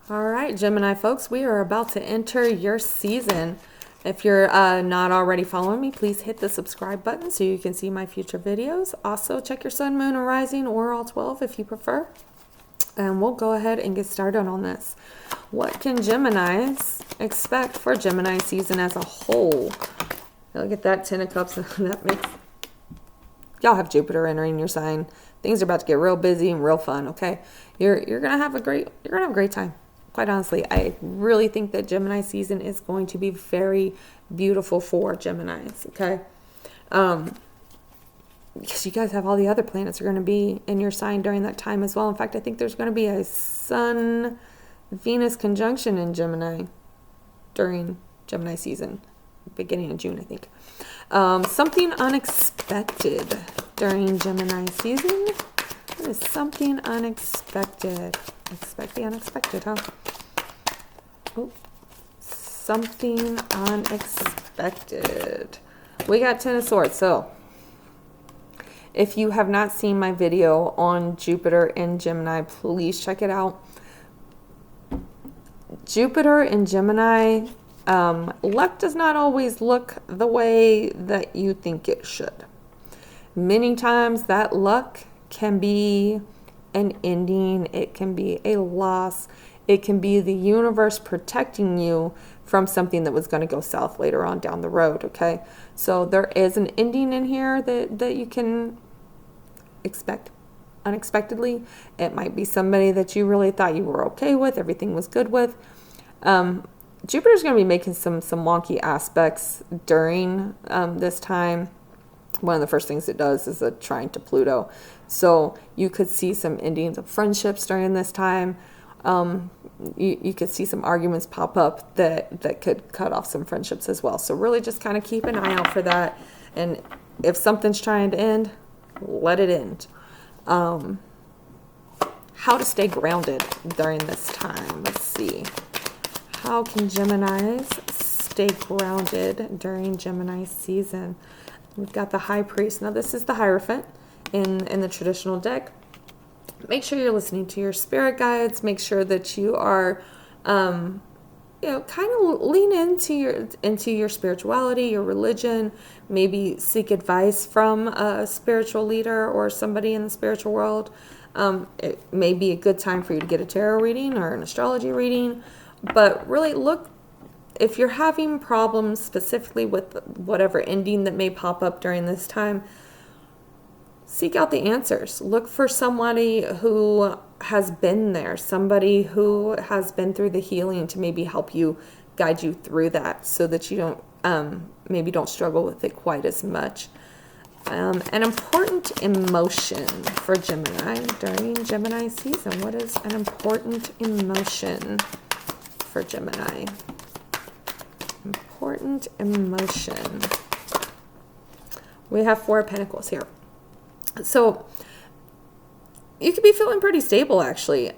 All right, Gemini folks, we are about to enter your season. If you're not already following me, please hit the subscribe button so you can see my future videos. Also, check your sun, moon, and rising, or all 12 if you prefer. And we'll go ahead and get started on this. What can Geminis expect for Gemini season as a whole? Look at that 10 of Cups. That makes y'all have Jupiter entering your sign. Things are about to get real busy and real fun. Okay, you're gonna have a great time. Quite honestly, I really think that Gemini season is going to be very beautiful for Geminis. Okay, because you guys have all the other planets are going to be in your sign during that time as well. In fact, I think there's going to be a Sun Venus conjunction in Gemini during Gemini season, beginning of June, I think. Something unexpected during Gemini season. What is something unexpected? Expect the unexpected, huh? Oh, something unexpected. We got 10 of Swords. So if you have not seen my video on Jupiter and Gemini, please check it out. Jupiter and Gemini, luck does not always look the way that you think it should. Many times that luck can be an ending, it can be a loss, it can be the universe protecting you from something that was going to go south later on down the road. Okay, so there is an ending in here that you can expect unexpectedly. It might be somebody that you really thought you were okay with, everything was good with. Jupiter's going to be making some wonky aspects during this time. One of the first things it does is a trine to Pluto. So you could see some endings of friendships during this time. You could see some arguments pop up that could cut off some friendships as well. So really just kind of keep an eye out for that. And if something's trying to end, let it end. How to stay grounded during this time. Let's see. How can Geminis stay grounded during Gemini season? We've got the High Priest. Now this is the Hierophant in the traditional deck. Make sure you're listening to your spirit guides. Make sure that you are, kind of lean into your spirituality, your religion. Maybe seek advice from a spiritual leader or somebody in the spiritual world. It may be a good time for you to get a tarot reading or an astrology reading. But really look, if you're having problems specifically with whatever ending that may pop up during this time, seek out the answers. Look for somebody who has been there, somebody who has been through the healing to maybe help you, guide you through that so that you don't, maybe don't struggle with it quite as much. An important emotion for Gemini during Gemini season. What is an important emotion for Gemini? Important emotion. We have 4 of Pentacles here. So you could be feeling pretty stable actually.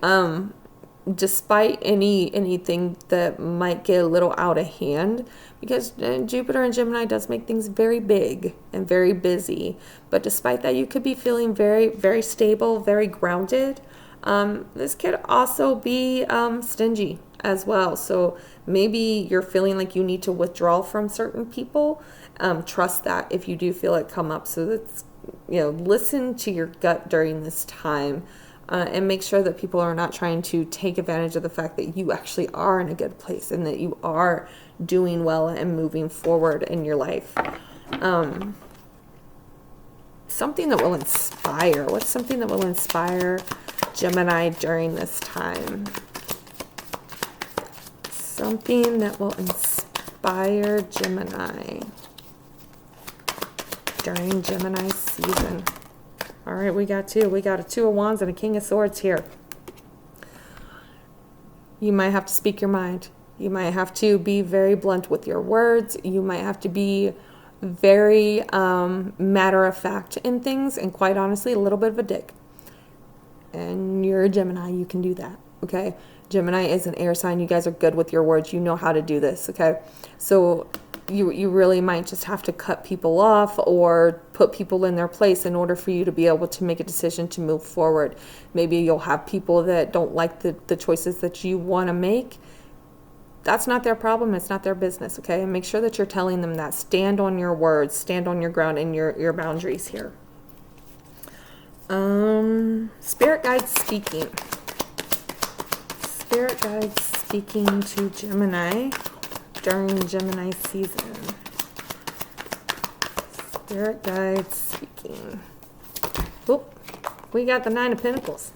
Despite anything that might get a little out of hand, because Jupiter and Gemini does make things very big and very busy. But despite that, you could be feeling very, very stable, very grounded. This could also be stingy as well. So maybe you're feeling like you need to withdraw from certain people. Trust that if you do feel it come up. So that's, listen to your gut during this time. And make sure that people are not trying to take advantage of the fact that you actually are in a good place and that you are doing well and moving forward in your life. Something that will inspire. What's something that will inspire Gemini during this time? Something that will inspire Gemini during Gemini season. All right, we got 2. We got a 2 of Wands and a King of Swords here. You might have to speak your mind. You might have to be very blunt with your words. You might have to be very matter of fact in things, and quite honestly, a little bit of a dick. And you're a Gemini, you can do that, okay? Gemini is an air sign. You guys are good with your words. You know how to do this, okay? So you really might just have to cut people off or put people in their place in order for you to be able to make a decision to move forward. Maybe you'll have people that don't like the choices that you want to make. That's not their problem. It's not their business, okay? And make sure that you're telling them that. Stand on your words. Stand on your ground and your boundaries here. Spirit guides speaking. Spirit guides speaking to Gemini during Gemini season. Spirit guides speaking. Oop, we got the Nine of Pentacles.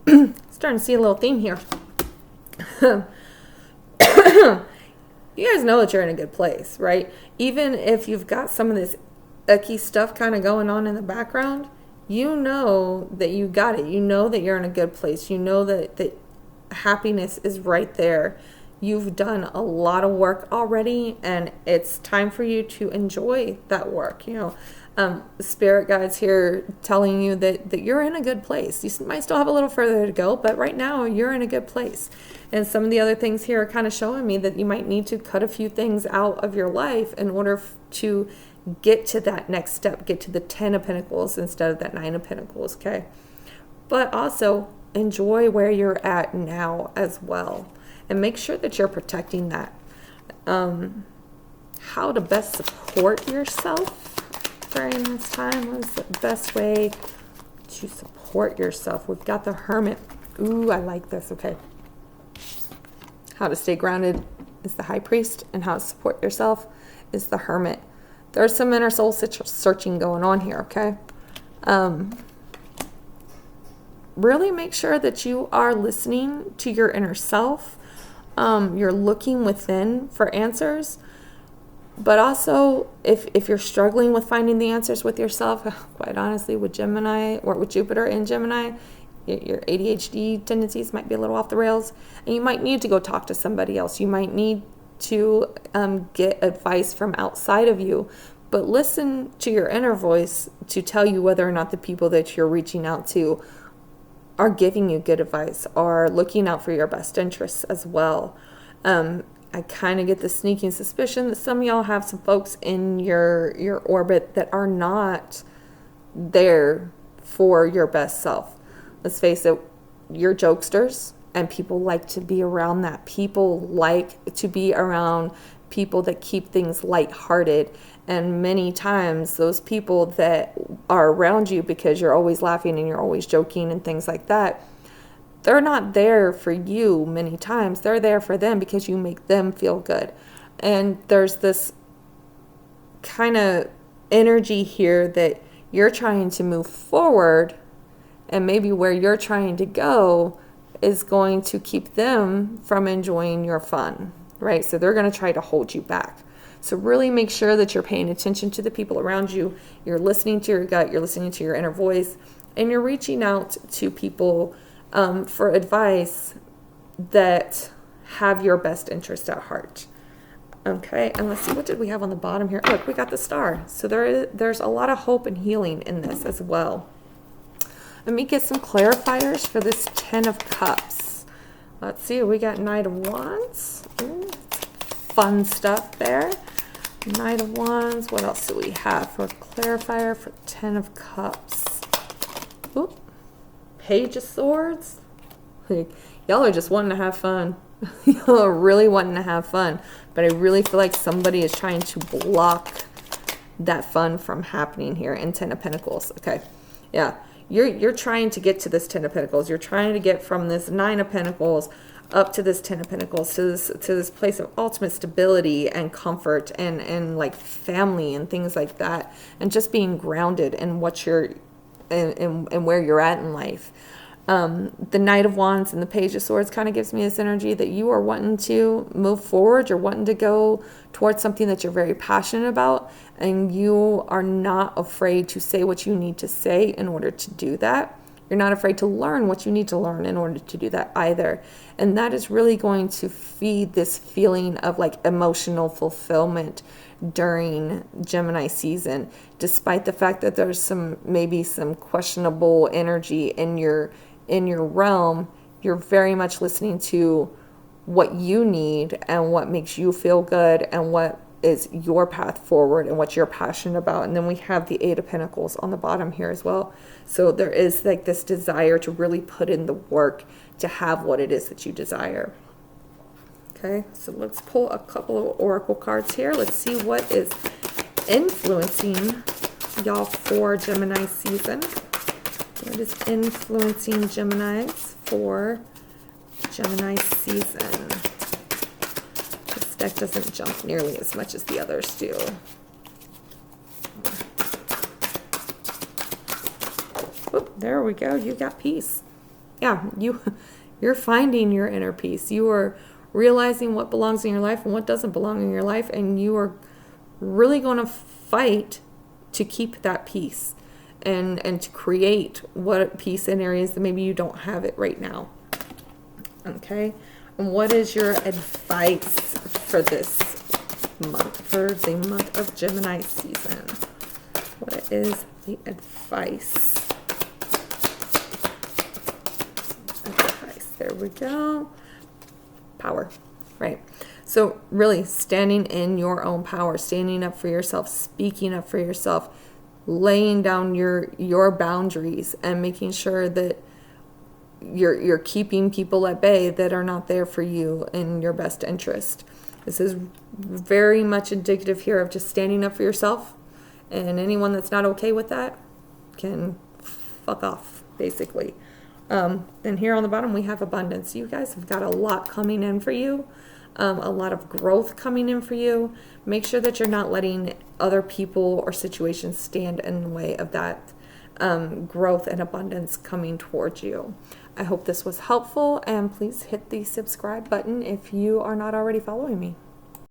Starting to see a little theme here. You guys know that you're in a good place, right? Even if you've got some of this icky stuff kind of going on in the background, you know that you got it. You know that you're in a good place. You know that happiness is right there. You've done a lot of work already, and it's time for you to enjoy that work. Spirit guides here telling you that you're in a good place. You might still have a little further to go, but right now you're in a good place. And some of the other things here are kind of showing me that you might need to cut a few things out of your life in order to get to that next step, get to the 10 of Pentacles instead of that 9 of Pentacles, okay? But also enjoy where you're at now as well. And make sure that you're protecting that. How to best support yourself during this time. What is the best way to support yourself? We've got the Hermit. Ooh, I like this. Okay. How to stay grounded is the High Priest, and how to support yourself is the Hermit. There's some inner soul searching going on here, okay? Really make sure that you are listening to your inner self. You're looking within for answers. But also, if you're struggling with finding the answers with yourself, quite honestly, with Gemini or with Jupiter in Gemini, your ADHD tendencies might be a little off the rails, and you might need to go talk to somebody else. You might need to get advice from outside of you, but listen to your inner voice to tell you whether or not the people that you're reaching out to are giving you good advice, are looking out for your best interests as well. I kind of get the sneaking suspicion that some of y'all have some folks in your orbit that are not there for your best self. Let's face it, you're jokesters, and people like to be around that. People like to be around people that keep things lighthearted. And many times those people that are around you because you're always laughing and you're always joking and things like that, they're not there for you many times. They're there for them because you make them feel good. And there's this kind of energy here that you're trying to move forward, and maybe where you're trying to go is going to keep them from enjoying your fun, right? So they're going to try to hold you back. So really make sure that you're paying attention to the people around you. You're listening to your gut. You're listening to your inner voice. And you're reaching out to people for advice that have your best interest at heart. Okay, and let's see, what did we have on the bottom here? Look, we got the star. So there's a lot of hope and healing in this as well. Let me get some clarifiers for this 10 of Cups. Let's see, we got Knight of Wands. Ooh, fun stuff there. Knight of Wands. What else do we have for clarifier for 10 of Cups? Ooh, Page of Swords. Y'all are just wanting to have fun. Y'all are really wanting to have fun. But I really feel like somebody is trying to block that fun from happening here in 10 of Pentacles. Okay, yeah. You're trying to get to this 10 of Pentacles. You're trying to get from this 9 of Pentacles up to this 10 of Pentacles, to this place of ultimate stability and comfort and like family and things like that, and just being grounded in what you're and where you're at in life. The Knight of Wands and the Page of Swords kind of gives me this energy that you are wanting to move forward. You're wanting to go towards something that you're very passionate about, and you are not afraid to say what you need to say in order to do that. You're not afraid to learn what you need to learn in order to do that either. And that is really going to feed this feeling of like emotional fulfillment during Gemini season, despite the fact that there's maybe some questionable energy in your realm. You're very much listening to what you need and what makes you feel good and what is your path forward and what you're passionate about. And then we have the Eight of Pentacles on the bottom here as well. So there is like this desire to really put in the work to have what it is that you desire. Okay, so let's pull a couple of oracle cards here. Let's see what is influencing y'all for Gemini season. What is influencing Geminis for Gemini season? This deck doesn't jump nearly as much as the others do. Whoop, there we go. You got peace. Yeah, you're finding your inner peace. You are realizing what belongs in your life and what doesn't belong in your life, and you are really going to fight to keep that peace and to create what peace in areas that maybe you don't have it right now. Okay, and what is your advice for this month, for the month of Gemini season? What is the advice? There we go. Power, right? So really standing in your own power, standing up for yourself, speaking up for yourself, laying down your boundaries and making sure that you're keeping people at bay that are not there for you in your best interest. This is very much indicative here of just standing up for yourself, and anyone that's not okay with that can fuck off, basically. And here on the bottom we have abundance. You guys have got a lot coming in for you, a lot of growth coming in for you. Make sure that you're not letting other people or situations stand in the way of that growth and abundance coming towards you. I hope this was helpful, and please hit the subscribe button if you are not already following me.